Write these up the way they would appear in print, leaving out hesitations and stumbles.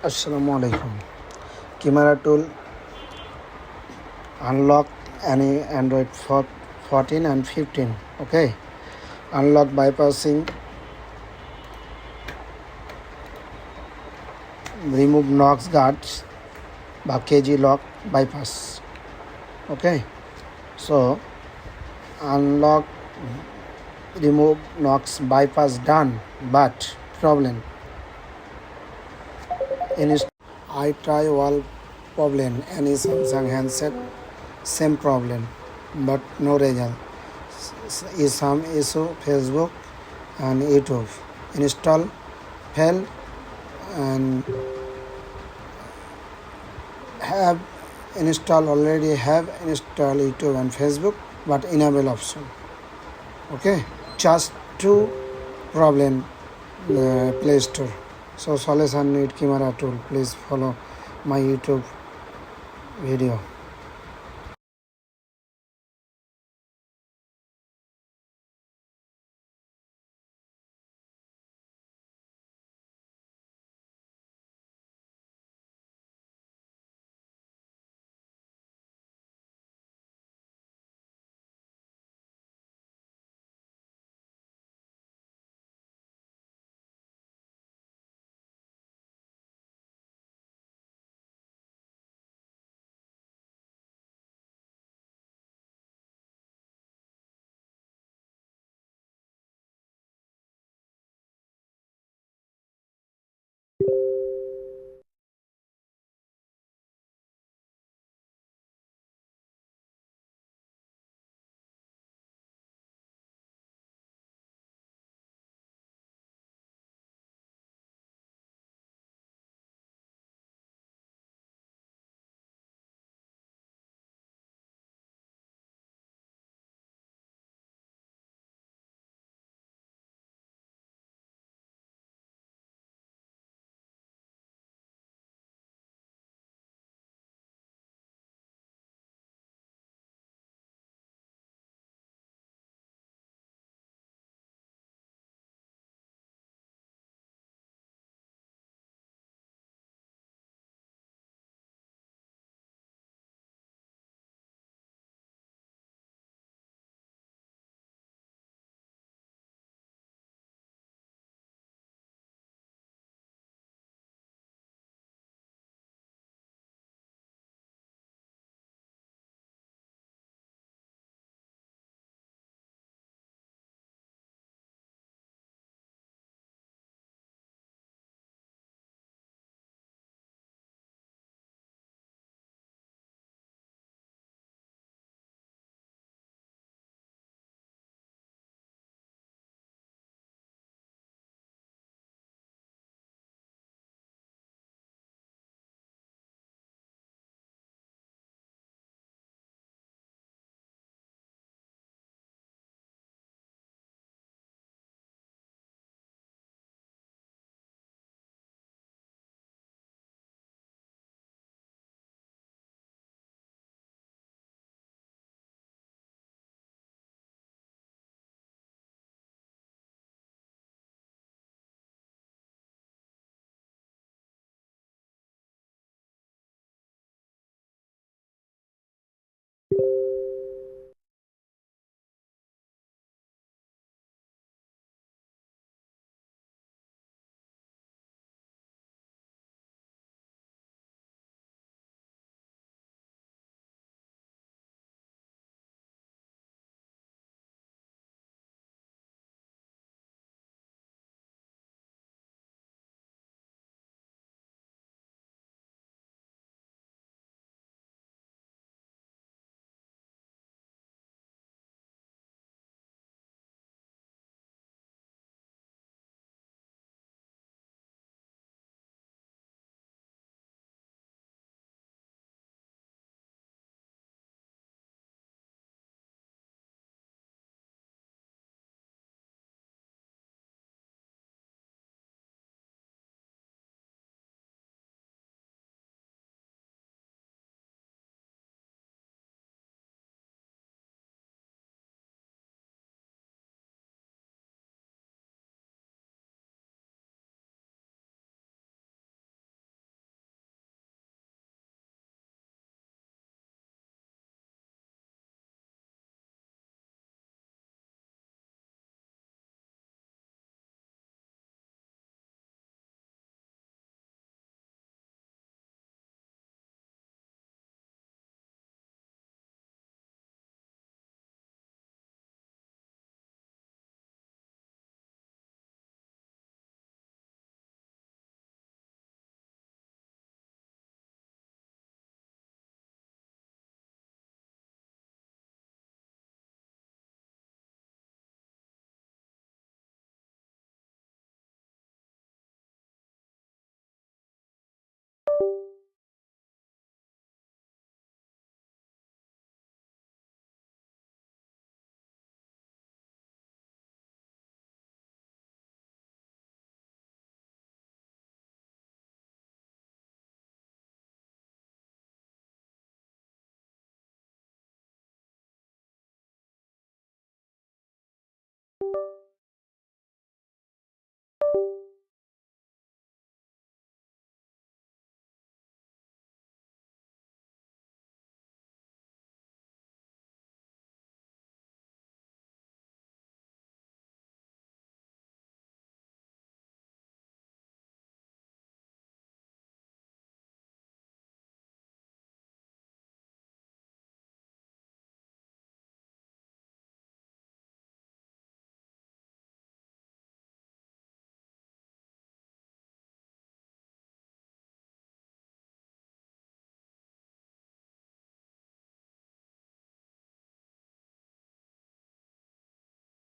Assalamu alaikum. Chimera tool unlock any Android 14 and 15. Okay. Unlock bypassing, remove Knox guards বা KG lock bypass. Okay. So unlock, remove Knox bypass done, but problem. I try all problem, any Samsung handset, same problem, but no result. Is some issue Facebook and YouTube. Install fail and have install already have install YouTube and Facebook, but enable option. Okay, just two problem Play Store. So solution need Chimera tool. Please follow my YouTube video.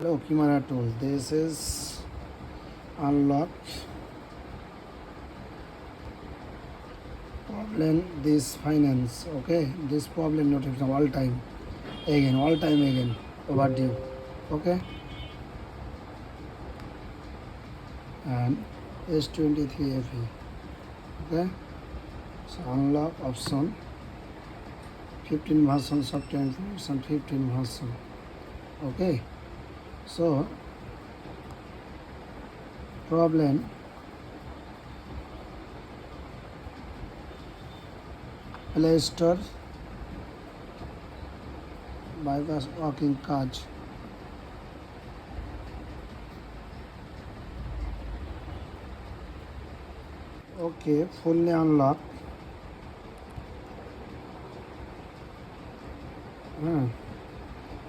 Hello Chimera tool. This is unlock problem this finance. Okay, this problem notification all time again overdue. Okay, and S23 FE. Okay, so unlock option 15 version software information 15 version. Okay, so problem Play Store bypass working কাজ okay fully unlock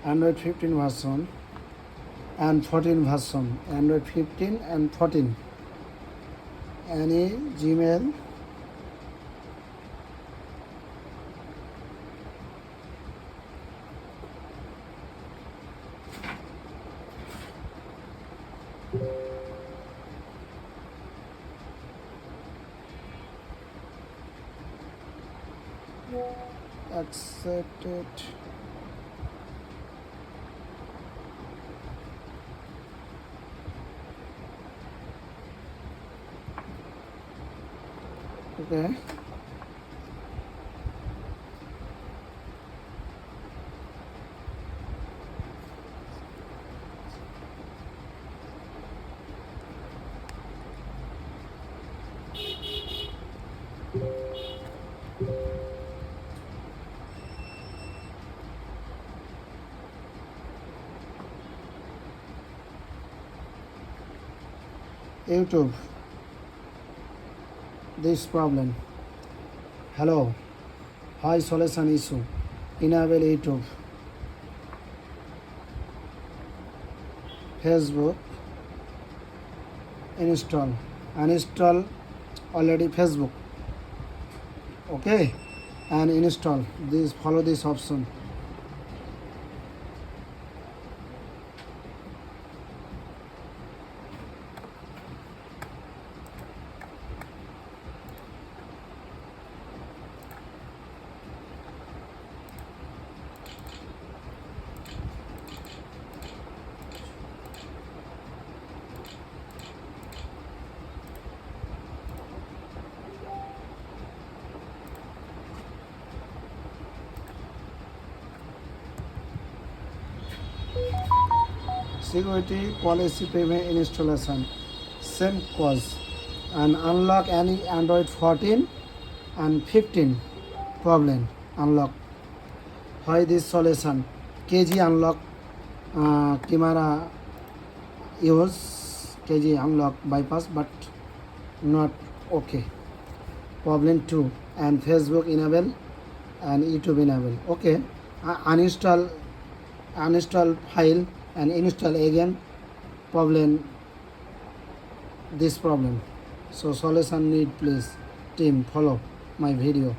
Android 15 version and 14 version, Android 15 and 14. Any Gmail, accept it. Okay. YouTube, this problem. Hello, high solution issue. Enable YouTube. Facebook, uninstall already Facebook. Okay, and install this. Follow this option. Security policy payment installation, same cause, and unlock any Android 14 and 15 problem unlock. Why this solution? KG unlock Chimera use KG unlock bypass but not okay. Problem 2 and Facebook enable and YouTube enable. Okay, uninstall file and install again problem this problem. So solution need please team follow my video.